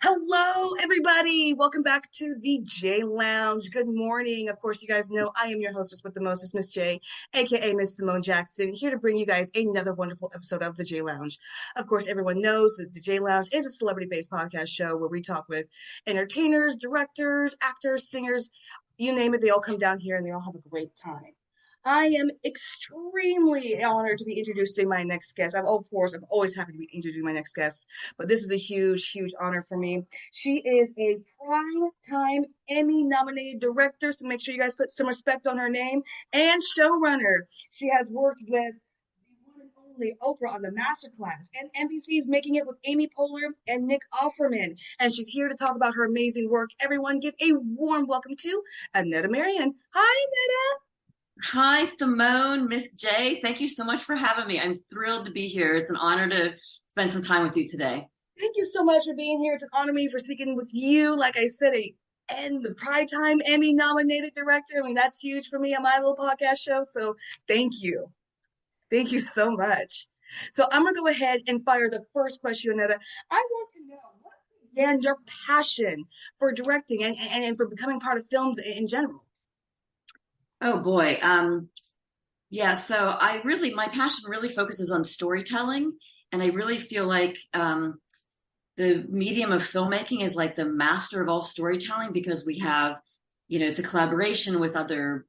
Hello, everybody. Welcome back to the J Lounge. Good morning. Of course, you guys know I am your hostess with the mostest, Miss J, aka Miss Simone Jackson, here to bring you guys another wonderful episode of the J Lounge. Of course, everyone knows that the J Lounge is a celebrity-based podcast show where we talk with entertainers, directors, actors, singers, you name it. They all come down here and they all have a great time. I am extremely honored to be introducing my next guest. Of course, I'm always happy to be introducing my next guest, but this is a huge, huge honor for me. She is a prime-time Emmy-nominated director, so make sure you guys put some respect on her name, and showrunner. She has worked with the one and only Oprah on The Masterclass and NBC's Making It with Amy Poehler and Nick Offerman. And she's here to talk about her amazing work. Everyone give a warm welcome to Annetta Marion. Hi, Annetta. Hi, Simone, Miss J. Thank you so much for having me. I'm thrilled to be here. It's an honor to spend some time with you today. Thank you so much for being here. It's an honor me for speaking with you. Like I said, and the Primetime Emmy nominated director. I mean, that's huge for me on my little podcast show. So thank you. Thank you so much. So I'm gonna go ahead and fire the first question, Annetta. I want to know what began your passion for directing and for becoming part of films in general. Oh boy. Yeah, so my passion really focuses on storytelling. And I really feel like the medium of filmmaking is like the master of all storytelling because we have, it's a collaboration with other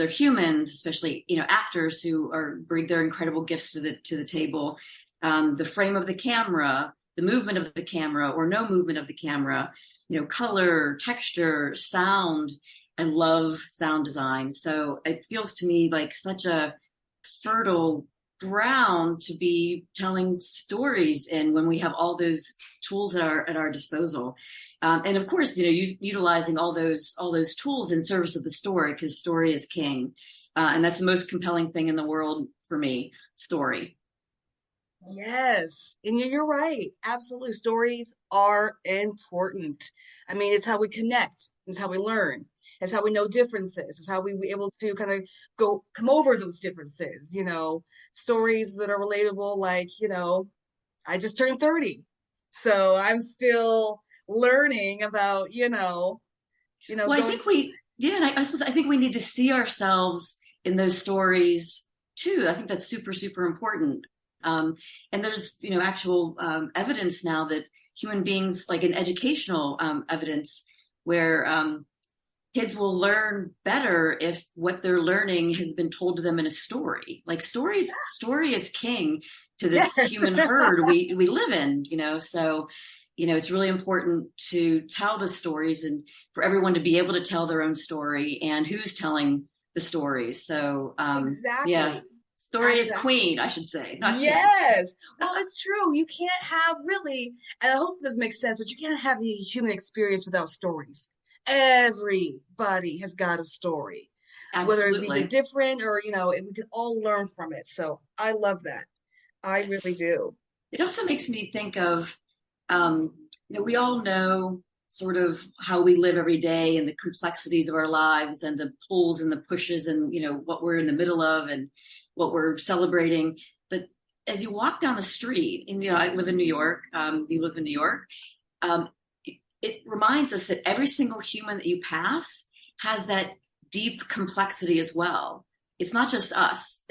humans, especially, actors who bring their incredible gifts to the table. The frame of the camera, the movement of the camera or no movement of the camera, color, texture, sound. I love sound design. So it feels to me like such a fertile ground to be telling stories in when we have all those tools at our disposal. And of course, utilizing all those tools in service of the story, because story is king. And that's the most compelling thing in the world for me, story. Yes, and you're right. Absolutely. Stories are important. I mean, it's how we connect, it's how we learn, it's how we know differences, it's how we able to kind of come over those differences, stories that are relatable, like, I just turned 30. So I'm still learning about, Well, I going. think and I think we need to see ourselves in those stories too. I think that's super, super important. And there's, actual evidence now that human beings, like in educational evidence, where kids will learn better if what they're learning has been told to them in a story. Like story is king to this Yes. human herd we live in, so it's really important to tell the stories and for everyone to be able to tell their own story and who's telling the stories. So yeah, Exactly. story is Exactly. queen, I should say, not king. Yes. Well, it's true. You can't have really, and I hope this makes sense, but you can't have the human experience without stories. Everybody has got a story, whether it be the Absolutely. different or, we can all learn from it. So I love that. I really do. It also makes me think of, we all know sort of how we live every day and the complexities of our lives and the pulls and the pushes and, what we're in the middle of and what we're celebrating. But as you walk down the street, and, I live in New York, you live in New York, um, it reminds us that every single human that you pass has that deep complexity as well. It's not just us.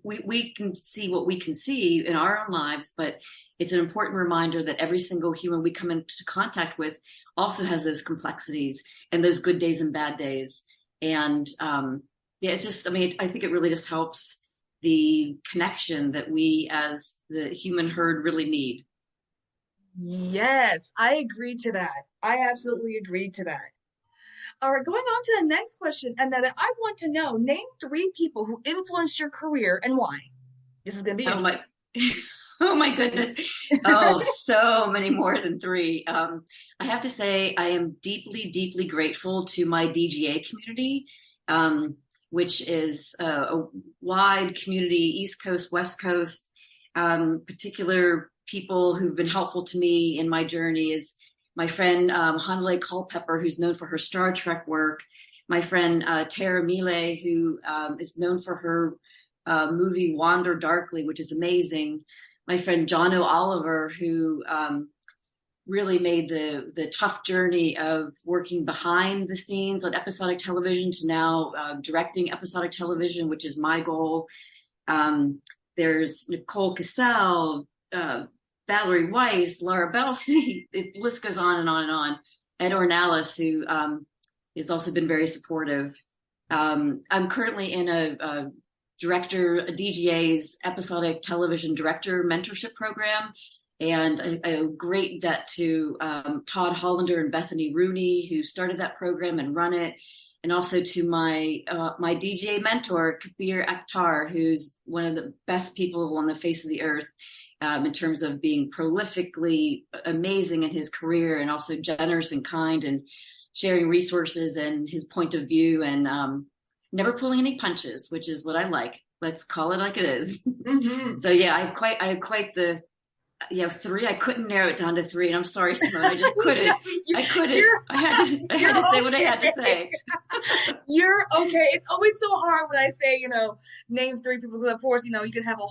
We can see what we can see in our own lives, but it's an important reminder that every single human we come into contact with also has those complexities and those good days and bad days. And yeah, it's just, I mean, I think it really just helps the connection that we as the human herd really need. Yes, I agree to that. I absolutely agree to that. All right, going on to the next question, and that I want to know, name three people who influenced your career and why. This is going to be Oh interesting. my, oh my goodness. Oh, so many more than three. I have to say, I am deeply, deeply grateful to my DGA community, which is a wide community, East Coast, West Coast. Particular people who've been helpful to me in my journey is my friend Hanley Culpepper, who's known for her Star Trek work. My friend Tara Mile, who is known for her movie Wander Darkly, which is amazing. My friend John O'Oliver, who really made the tough journey of working behind the scenes on episodic television to now directing episodic television, which is my goal. There's Nicole Cassell, Valerie Weiss, Laura Belsey. The list goes on and on and on. Ed Ornalis, who has also been very supportive. I'm currently in a DGA's episodic television director mentorship program, and a great debt to Todd Hollander and Bethany Rooney, who started that program and run it, and also to my DGA mentor, Kabir Akhtar, who's one of the best people on the face of the earth in terms of being prolifically amazing in his career and also generous and kind and sharing resources and his point of view and never pulling any punches, which is what I like. Let's call it like it is. Mm-hmm. So yeah, I have quite the, three. I couldn't narrow it down to three, and I'm sorry, Simone, I just couldn't. I couldn't. I had to say what I had to say. You're okay. It's always so hard when I say, name three people, because of course, you can have a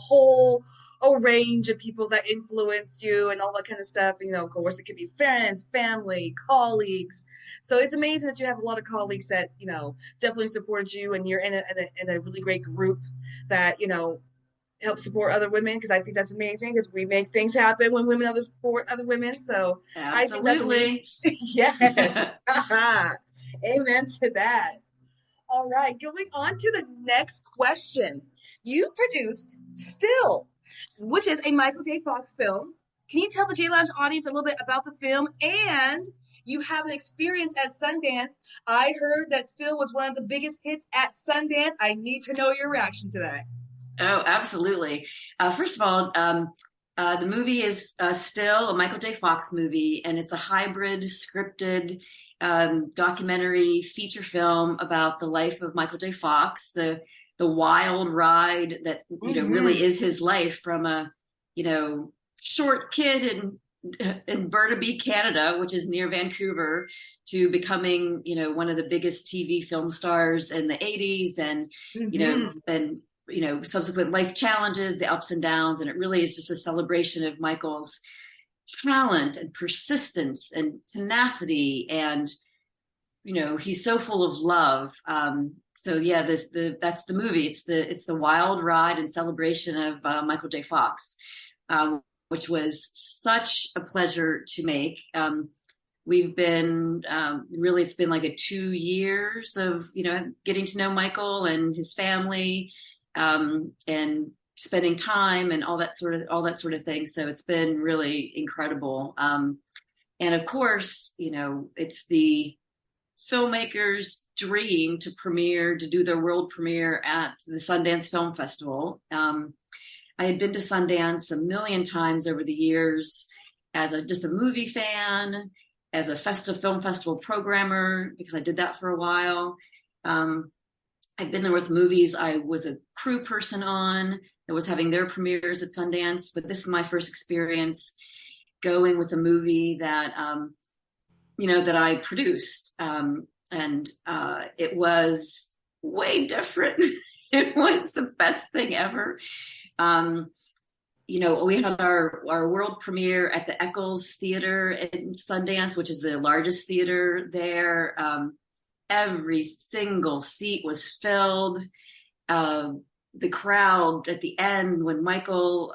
range of people that influenced you and all that kind of stuff. Of course, it could be friends, family, colleagues. So it's amazing that you have a lot of colleagues that, definitely supported you, and you're in a really great group that, help support other women, because I think that's amazing, because we make things happen when women support other women. So absolutely. I think yes. Amen to that. All right, going on to the next question. You produced Still, which is a Michael J. Fox film. Can you tell the J Lounge audience a little bit about the film? And you have an experience at Sundance. I heard that Still was one of the biggest hits at Sundance. I need to know your reaction to that. Oh, absolutely. First of all, the movie is Still, a Michael J. Fox movie, and it's a hybrid scripted documentary feature film about the life of Michael J. Fox, the wild ride that really is his life from a short kid in Burnaby, Canada, which is near Vancouver, to becoming one of the biggest TV film stars in the 80s, and subsequent life challenges, the ups and downs. And it really is just a celebration of Michael's talent and persistence and tenacity. And, he's so full of love. So yeah, that's the movie. It's the wild ride and celebration of Michael J. Fox, which was such a pleasure to make. We've been really, it's been like 2 years of, getting to know Michael and his family, and spending time and all that sort of thing. So it's been really incredible. And of course, it's the filmmakers' dream to do their world premiere at the Sundance Film Festival. I had been to Sundance a million times over the years as just a movie fan, as a film festival programmer, because I did that for a while. I've been there with movies I was a crew person on that was having their premieres at Sundance, but this is my first experience going with a movie that, that I produced. And it was way different. It was the best thing ever. We had our world premiere at the Eccles Theater in Sundance, which is the largest theater there. Every single seat was filled. The crowd at the end, when Michael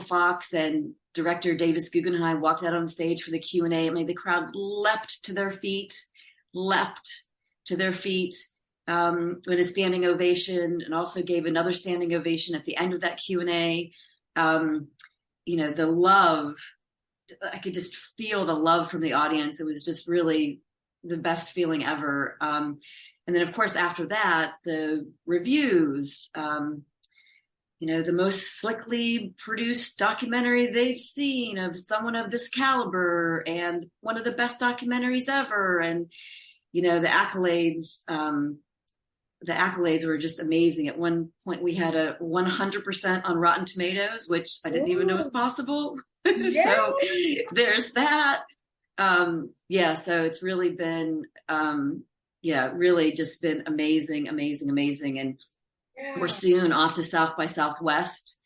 Fox and director Davis Guggenheim walked out on stage for the Q&A, the crowd leapt to their feet with a standing ovation, and also gave another standing ovation at the end of that Q&A. The love, I could just feel the love from the audience. It was just really the best feeling ever. And then of course, after that, the reviews, the most slickly produced documentary they've seen of someone of this caliber, and one of the best documentaries ever. And, the accolades were just amazing. At one point we had a 100% on Rotten Tomatoes, which I didn't even know was possible. So there's that. So it's really been, really just been amazing. And we're soon off to South by Southwest,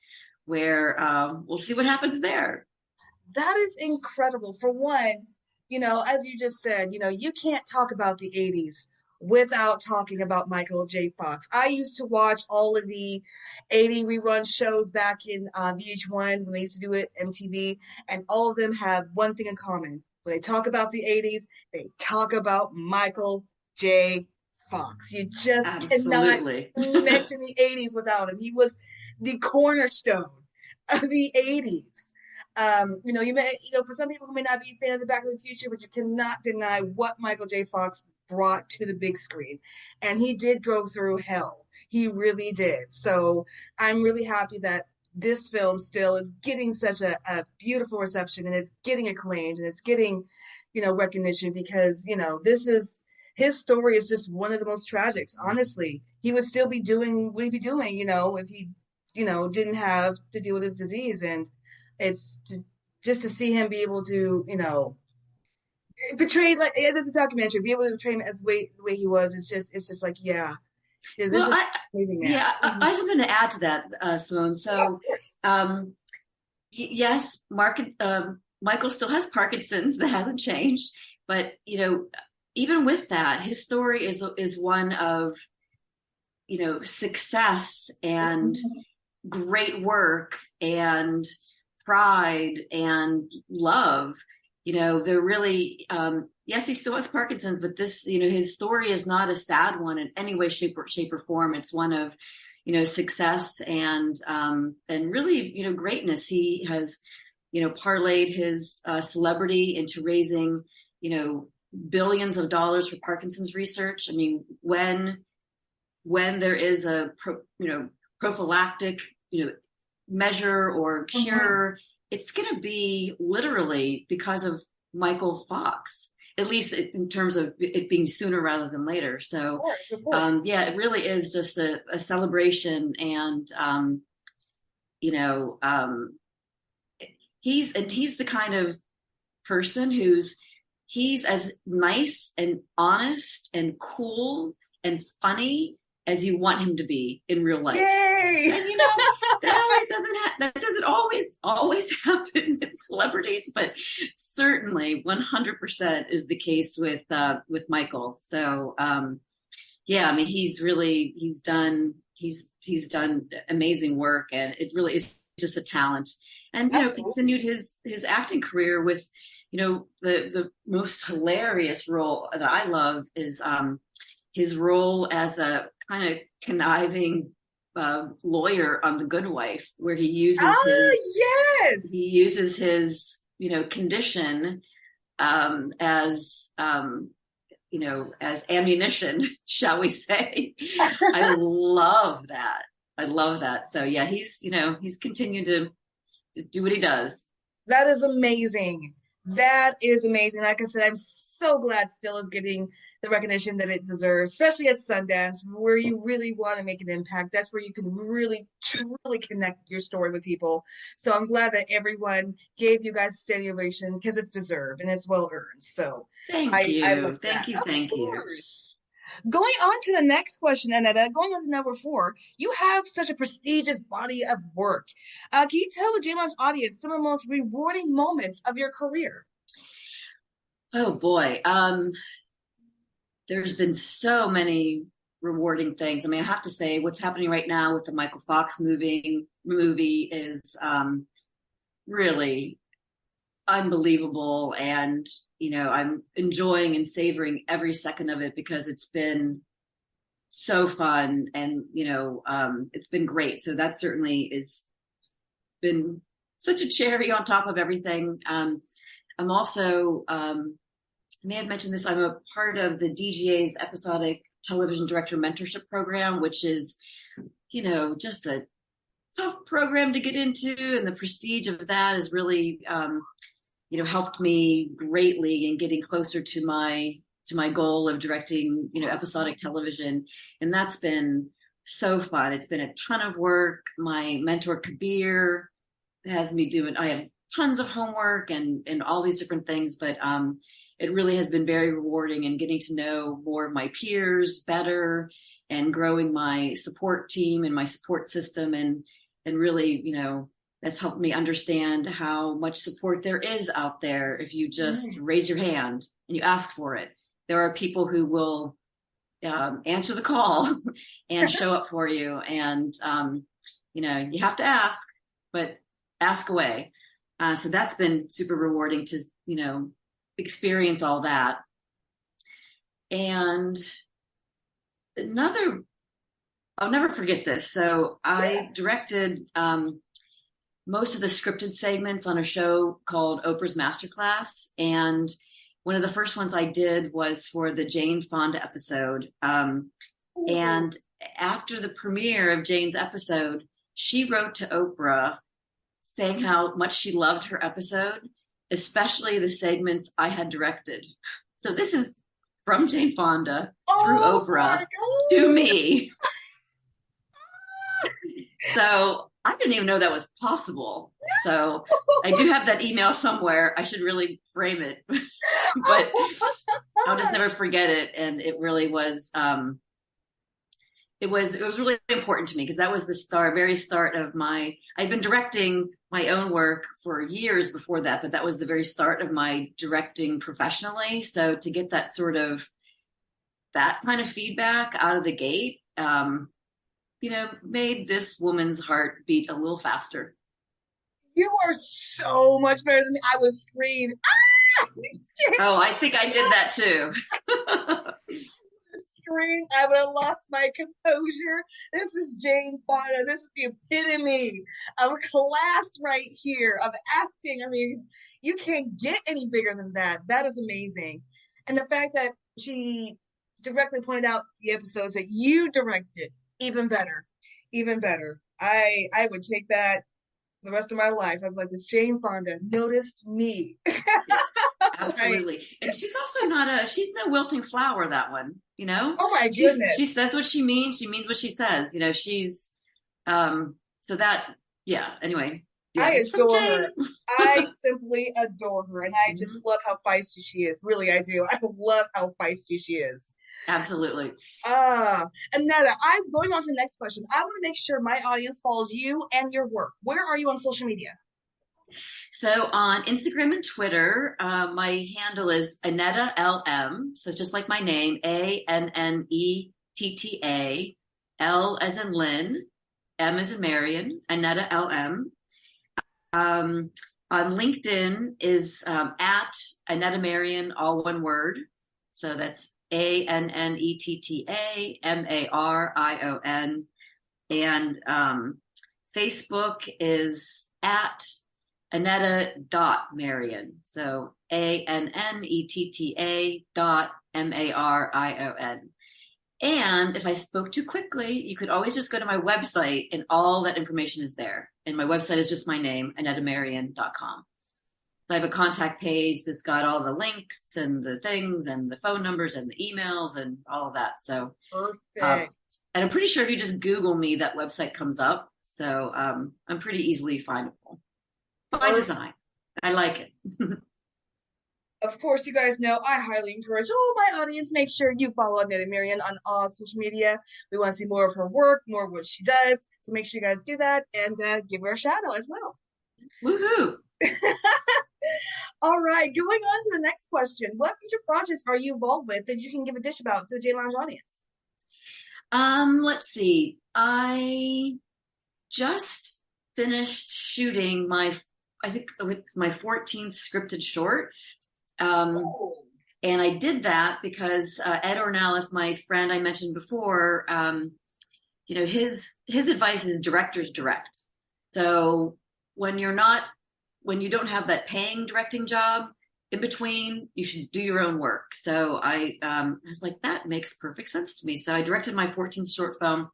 where we'll see what happens there. That is incredible. For one, as you just said, you can't talk about the 80s without talking about Michael J. Fox. I used to watch all of the 80 rerun shows back in VH1 when they used to do it, MTV, and all of them have one thing in common. When they talk about the 80s, they talk about Michael J. Fox. You just cannot Absolutely. mention the 80s without him. He was the cornerstone of the 80s. For some people who may not be a fan of the Back to the Future, but you cannot deny what Michael J. Fox brought to the big screen. And he did go through hell. He really did. So I'm really happy that this film still is getting such a beautiful reception, and it's getting acclaimed, and it's getting, recognition, because, this is his story is just one of the most tragics. Honestly, he would still be doing what he'd be doing, if he, didn't have to deal with his disease. And just to see him be able to, portray, like, yeah, there's a documentary, be able to portray him as the way he was. It's just like, yeah, this Well, is amazing man. yeah, I have something to add to that, Simone. Yeah, of So, course. yes, Michael still has Parkinson's. That hasn't changed. But, even with that, his story is one of, success and great work and pride and love. They're really, yes, he still has Parkinson's, but this, his story is not a sad one in any way, shape or form. It's one of, success and really, greatness. He has, parlayed his celebrity into raising, billions of dollars for Parkinson's research. I mean, when there is a prophylactic, measure or cure, it's going to be literally because of Michael Fox, at least in terms of it being sooner rather than later. So, Of course. yeah, it really is just a celebration. And, he's the kind of person he's as nice and honest and cool and funny as you want him to be in real life. Yay! And that doesn't always happen with celebrities, but certainly 100% is the case with Michael. So yeah, I mean, he's done amazing work, and it really is just a talent. And continued his acting career with, the most hilarious role that I love is his role as a kind of conniving lawyer on The Good Wife, where he uses his condition as as ammunition, shall we say. I love that. So yeah, he's continued to do what he does. That is amazing. That is amazing. Like I said, I'm so glad Still is getting the recognition that it deserves, especially at Sundance, where you really want to make an impact. That's where you can really, truly connect your story with people. So I'm glad that everyone gave you guys a standing ovation, because it's deserved and it's well earned. So Thank you. I love Thank that. you. Of Thank you. course. Going on to the next question, Annetta, going on to number 4, you have such a prestigious body of work. Can you tell the J Lounge audience some of the most rewarding moments of your career? Oh boy. There's been so many rewarding things. I mean, I have to say what's happening right now with the Michael Fox movie is really unbelievable. And, I'm enjoying and savoring every second of it, because it's been so fun, and, it's been great. So that certainly is been such a cherry on top of everything. I'm also, may have mentioned this, I'm a part of the DGA's episodic television director mentorship program, which is, just a tough program to get into. And the prestige of that has really, helped me greatly in getting closer to my goal of directing, episodic television. And that's been so fun. It's been a ton of work. My mentor, Kabir, I have tons of homework and all these different things, but it really has been very rewarding, and getting to know more of my peers better, and growing my support team and my support system, and really, That's helped me understand how much support there is out there if you just Right. raise your hand and you ask for it. There are people who will answer the call and show up for you. And, you have to ask, but ask away. So that's been super rewarding to, experience all that. And I'll never forget this. So I directed most of the scripted segments on a show called Oprah's Masterclass. And one of the first ones I did was for the Jane Fonda episode. And after the premiere of Jane's episode, she wrote to Oprah saying how much she loved her episode, especially the segments I had directed. So this is from Jane Fonda through Oprah to me. So I didn't even know that was possible. So I do have that email somewhere. I should really frame it, but I'll just never forget it. And it really was, it was really important to me because that was the very start of I'd been directing my own work for years before that, but that was the very start of my directing professionally. So to get that kind of feedback out of the gate, made this woman's heart beat a little faster. You are so much better than me. I was screaming. Ah! Oh, I think I did that too. Scream. I would have lost my composure. This is Jane Fonda. This is the epitome of class right here, of acting. I mean, you can't get any bigger than that. That is amazing. And the fact that she directly pointed out the episodes that you directed, even better. Even better. I would take that the rest of my life. I'm like, this Jane Fonda noticed me. Absolutely. Right. And she's also she's no wilting flower, that one, Oh my goodness. She says what she means. She means what she says, she's, so that, yeah, anyway. Yeah, I adore her. I simply adore her. And I just love how feisty she is. Really, I do. I love how feisty she is. Absolutely. Annetta, I'm going on to the next question. I want to make sure my audience follows you and your work. Where are you on social media? So on Instagram and Twitter, my handle is Annetta LM. So just like my name, ANNETTA, L as in Lynn, M as in Marion, Annetta LM. On LinkedIn is at Annetta Marion, all one word. So that's ANNETTA MARION. And Facebook is at Annetta.Marion. So ANNETTA.MARION. And if I spoke too quickly, you could always just go to my website and all that information is there. And my website is just my name, AnnettaMarion.com. So I have a contact page that's got all the links and the things and the phone numbers and the emails and all of that. So perfect. And I'm pretty sure if you just Google me, that website comes up. So I'm pretty easily findable by design. I like it. Of course, you guys know I highly encourage all my audience, make sure you follow Annetta Marion on all social media. We want to see more of her work, more of what she does. So make sure you guys do that and give her a shout out as well. Woohoo! All right, going on to the next question. What future projects are you involved with that you can give a dish about to the J Lounge audience? Let's see. I just finished shooting I think it's my 14th scripted short. And I did that because Ed Ornelas, my friend I mentioned before, his advice is directors direct. So when you don't have that paying directing job in between, you should do your own work. So I was like, that makes perfect sense to me. So I directed my 14th short film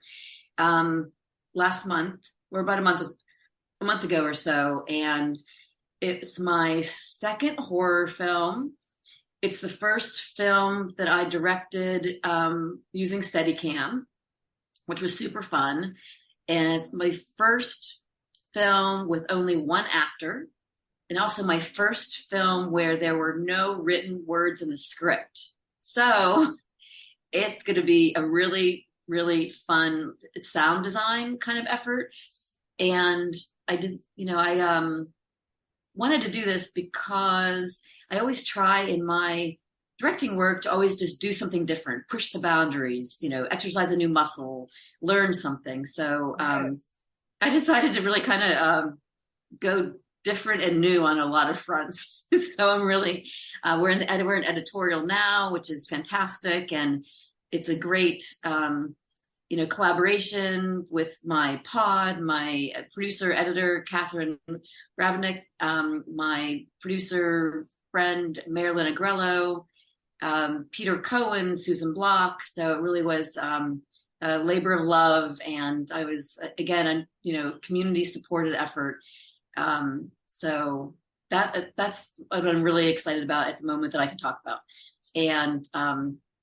last month, or about a month ago or so, and it's my second horror film. It's the first film that I directed using Steadicam, which was super fun. And it's my first film with only one actor, and also my first film where there were no written words in the script. So it's going to be a really, really fun sound design kind of effort. And I just, I wanted to do this because I always try in my directing work to always just do something different, push the boundaries, exercise a new muscle, learn something. So Yes. I decided to really kind of go different and new on a lot of fronts. So I'm really, we're in editorial now, which is fantastic. And it's a great, collaboration with my pod, my producer, editor, Catherine Rabinick, my producer friend, Marilyn Agrello, Peter Cohen, Susan Block. So it really was a labor of love. And I was, again, community supported effort. So that's what I'm really excited about at the moment that I can talk about. And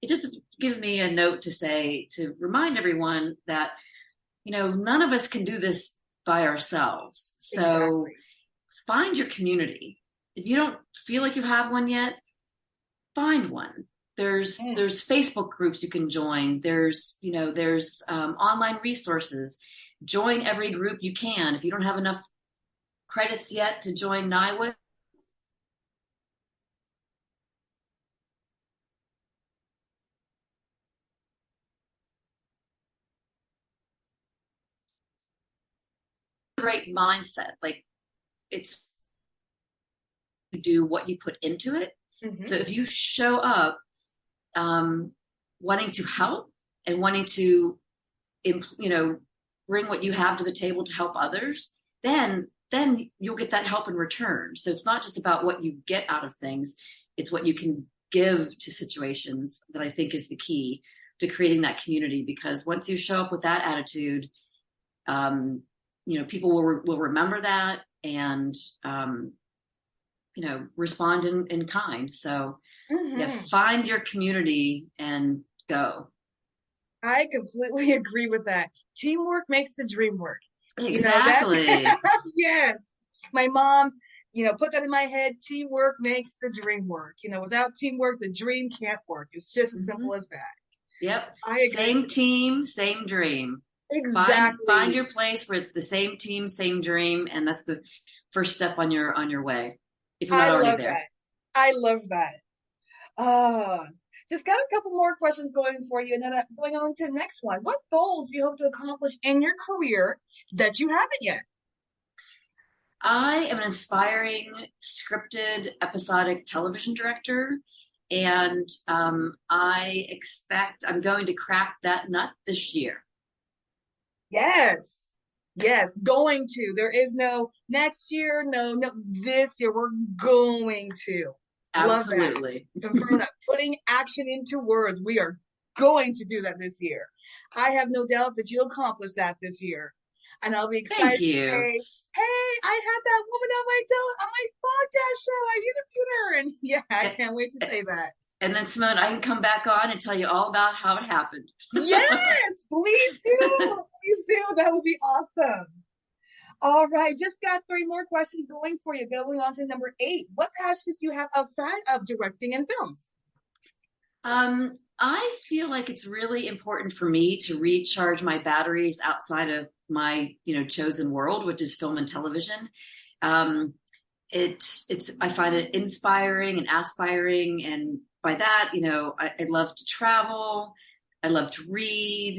it just gives me a note to remind everyone that, none of us can do this by ourselves. So Exactly. find your community. If you don't feel like you have one yet, find one. There's Facebook groups you can join. There's online resources. Join every group you can. If you don't have enough credits yet to join NIWA, right mindset. Like, it's do what you put into it. Mm-hmm. So if you show up wanting to help and wanting to, bring what you have to the table to help others, then you'll get that help in return. So it's not just about what you get out of things, it's what you can give to situations that I think is the key to creating that community. Because once you show up with that attitude, people will remember that and respond in kind. So yeah, find your community and go. I completely agree with that. Teamwork makes the dream work. Exactly. Yes. My mom, put that in my head. Teamwork makes the dream work. Without teamwork, the dream can't work. It's just as simple as that. Yep. I agree. Same team, same dream. Exactly. Find your place where it's the same team, same dream, and that's the first step on your way. If you're not already there. I love that. Just got a couple more questions going for you, and then going on to the next one. What goals do you hope to accomplish in your career that you haven't yet? I am an aspiring scripted episodic television director, and I expect I'm going to crack that nut this year. Yes. Yes, going to. There is no next year, no, this year. We're going to. Absolutely. Love that. Confirm that. Putting action into words. We are going to do that this year. I have no doubt that you'll accomplish that this year. And I'll be excited to say, hey, I had that woman on my podcast show. I interviewed her. And yeah, I can't wait to say that. And then, Simone, I can come back on and tell you all about how it happened. Yes, please do. Please do. That would be awesome. All right, just got 3 more questions going for you. Going on to number 8. What passions do you have outside of directing and films? I feel like it's really important for me to recharge my batteries outside of my, chosen world, which is film and television. I find it inspiring and aspiring, and by that, I love to travel. I love to read.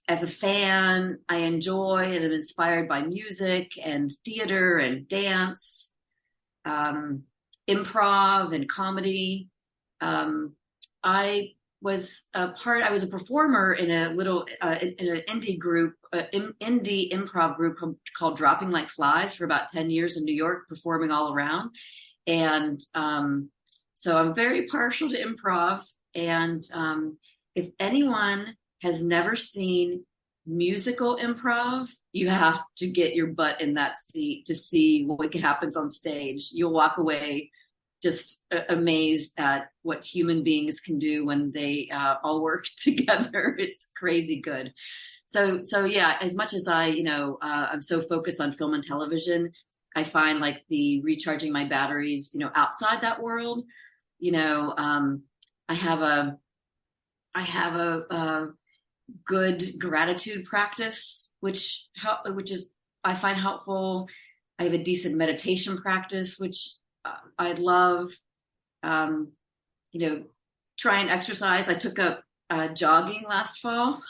As a fan, I enjoy and am inspired by music and theater and dance, improv and comedy. I was a performer in a little, in an indie group, indie improv group called Dropping Like Flies for about 10 years in New York, performing all around. And so I'm very partial to improv. And if anyone has never seen musical improv, you have to get your butt in that seat to see what happens on stage. You'll walk away just amazed at what human beings can do when they all work together. It's crazy good. So yeah, as much as I'm so focused on film and television, I find like the recharging my batteries, outside that world, I have a good gratitude practice, which is I find helpful. I have a decent meditation practice, which I love. Um, try and exercise. I took up jogging last fall.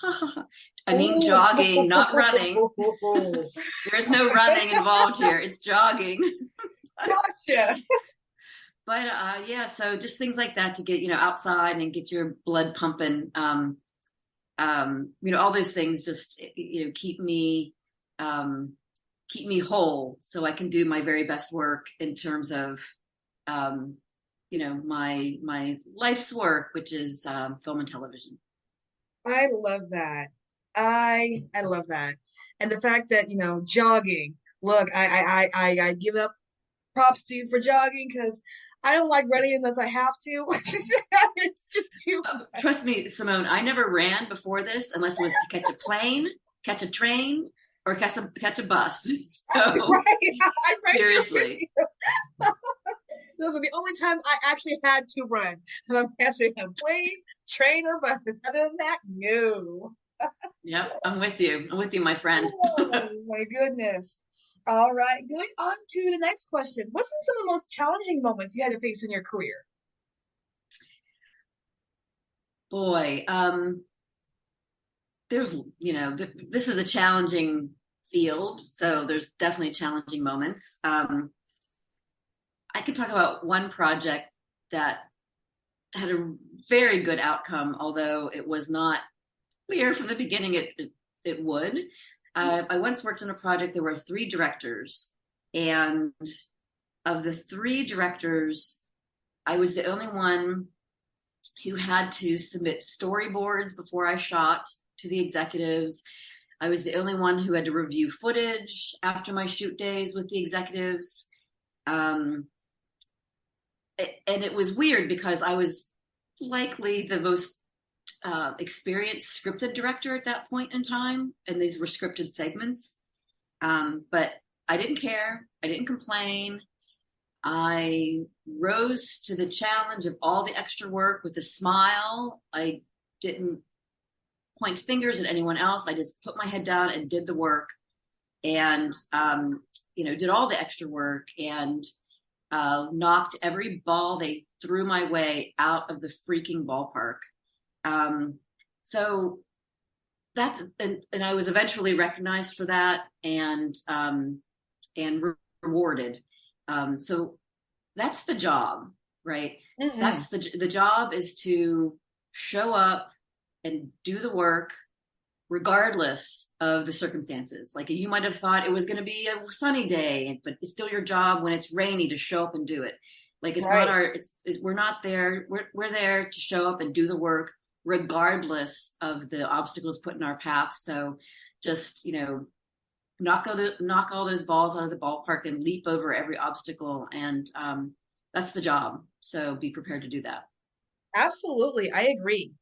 I mean, Oh, jogging, not running. There's no running involved here. It's jogging. gotcha. But yeah, so just things like that to get, outside and get your blood pumping. All those things just, keep me whole so I can do my very best work in terms of, my life's work, which is film and television. I love that. I love that. And the fact that, jogging. Look, I give up props to you for jogging because I don't like running unless I have to. It's just too much. Trust me, Simone, I never ran before this unless it was to catch a plane, catch a train, or catch a bus. So Right. I'm right there with seriously. you. Those are the only times I actually had to run. And I'm catching a plane, train, or bus. Other than that, no. Yep, I'm with you. I'm with you, my friend. Oh my goodness. All right, going on to the next question. What's been some of the most challenging moments you had to face in your career? Boy, there's, this is a challenging field, so there's definitely challenging moments. I could talk about one project that had a very good outcome, although it was not clear from the beginning it would. I once worked on a project. There were 3 directors, and of the 3 directors, I was the only one who had to submit storyboards before I shot to the executives. I was the only one who had to review footage after my shoot days with the executives. And it was weird because I was likely the most experienced scripted director at that point in time, and these were scripted segments. But I didn't care. I didn't complain. I rose to the challenge of all the extra work with a smile. I didn't point fingers at anyone else. I just put my head down and did the work, and did all the extra work, and knocked every ball they threw my way out of the freaking ballpark. So that's, and I was eventually recognized for that and rewarded. So that's the job, right? Mm-hmm. That's the job is to show up and do the work regardless of the circumstances. Like you might have thought it was going to be a sunny day, but it's still your job when it's rainy to show up and do it. Like it's Right. not we're not there. We're there to show up and do the work regardless of the obstacles put in our path. So just, knock all those balls out of the ballpark and leap over every obstacle. And that's the job. So be prepared to do that. Absolutely. I agree.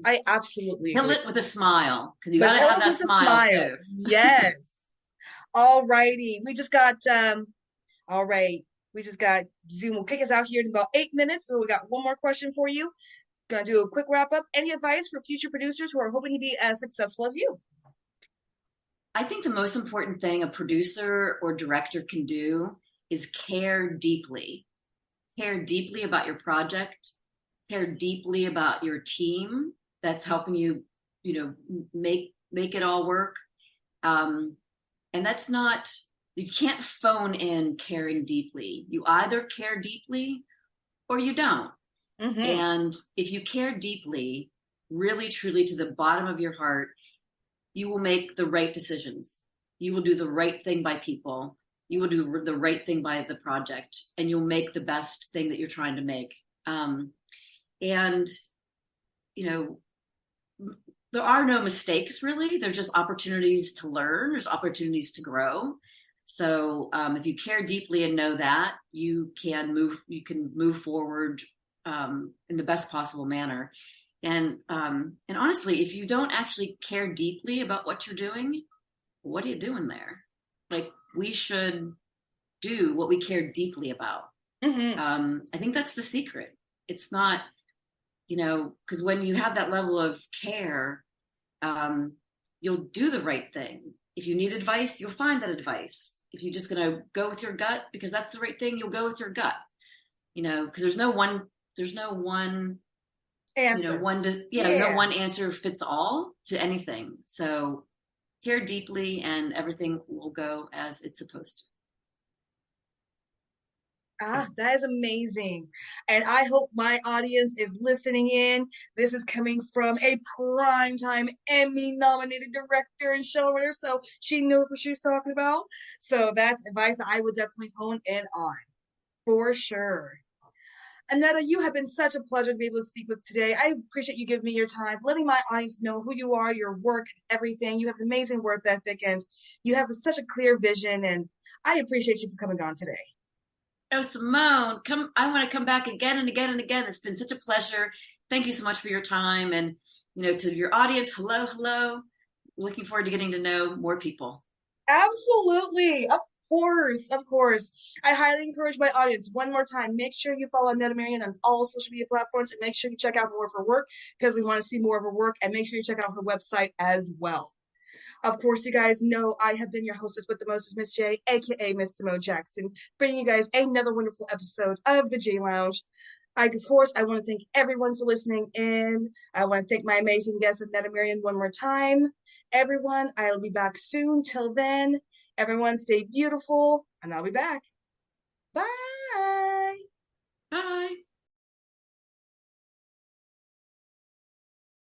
I absolutely Kill agree. it with a smile, because you But got to tell have it that with a smile smile. too. Yes. All righty. All right. We just got Zoom will kick us out here in about 8 minutes. So we got one more question for you. Gonna do a quick wrap up. Any advice for future producers who are hoping to be as successful as you? I think the most important thing a producer or director can do is care deeply. Care deeply about your project, care deeply about your team that's helping you, make it all work. And that's not, you can't phone in caring deeply. You either care deeply or you don't. Mm-hmm. And if you care deeply, really, truly to the bottom of your heart, you will make the right decisions. You will do the right thing by people. You will do the right thing by the project, and you'll make the best thing that you're trying to make. And, there are no mistakes really. There's just opportunities to learn. There's opportunities to grow. So if you care deeply and know that, you can move forward in the best possible manner. And honestly, if you don't actually care deeply about what you're doing, what are you doing there? Like, we should do what we care deeply about. Mm-hmm. I think that's the secret. It's not, because when you have that level of care, you'll do the right thing. If you need advice, you'll find that advice. If you're just going to go with your gut because that's the right thing, you'll go with your gut. Because there's no one, Answer. no Yeah. one answer fits all to anything. So care deeply and everything will go as it's supposed to. Ah, that is amazing. And I hope my audience is listening in. This is coming from a primetime Emmy nominated director and showrunner, so she knows what she's talking about. So that's advice I would definitely hone in on for sure. Annetta, you have been such a pleasure to be able to speak with today. I appreciate you giving me your time, letting my audience know who you are, your work, everything. You have an amazing work ethic and you have such a clear vision. And I appreciate you for coming on today. Oh, Simone, come! I want to come back again and again and again. It's been such a pleasure. Thank you so much for your time, and to your audience, hello, hello. Looking forward to getting to know more people. Absolutely. Of course. Of course. I highly encourage my audience one more time. Make sure you follow Annetta Marion on all social media platforms and make sure you check out more of her work because we want to see more of her work and make sure you check out her website as well. Of course, you guys know I have been your hostess with the most, Miss J, aka Miss Simone Jackson, bringing you guys another wonderful episode of the J Lounge. Of course, I want to thank everyone for listening in. I want to thank my amazing guest, Annetta Marion, one more time. Everyone, I'll be back soon. Till then, everyone stay beautiful, and I'll be back. Bye. Bye.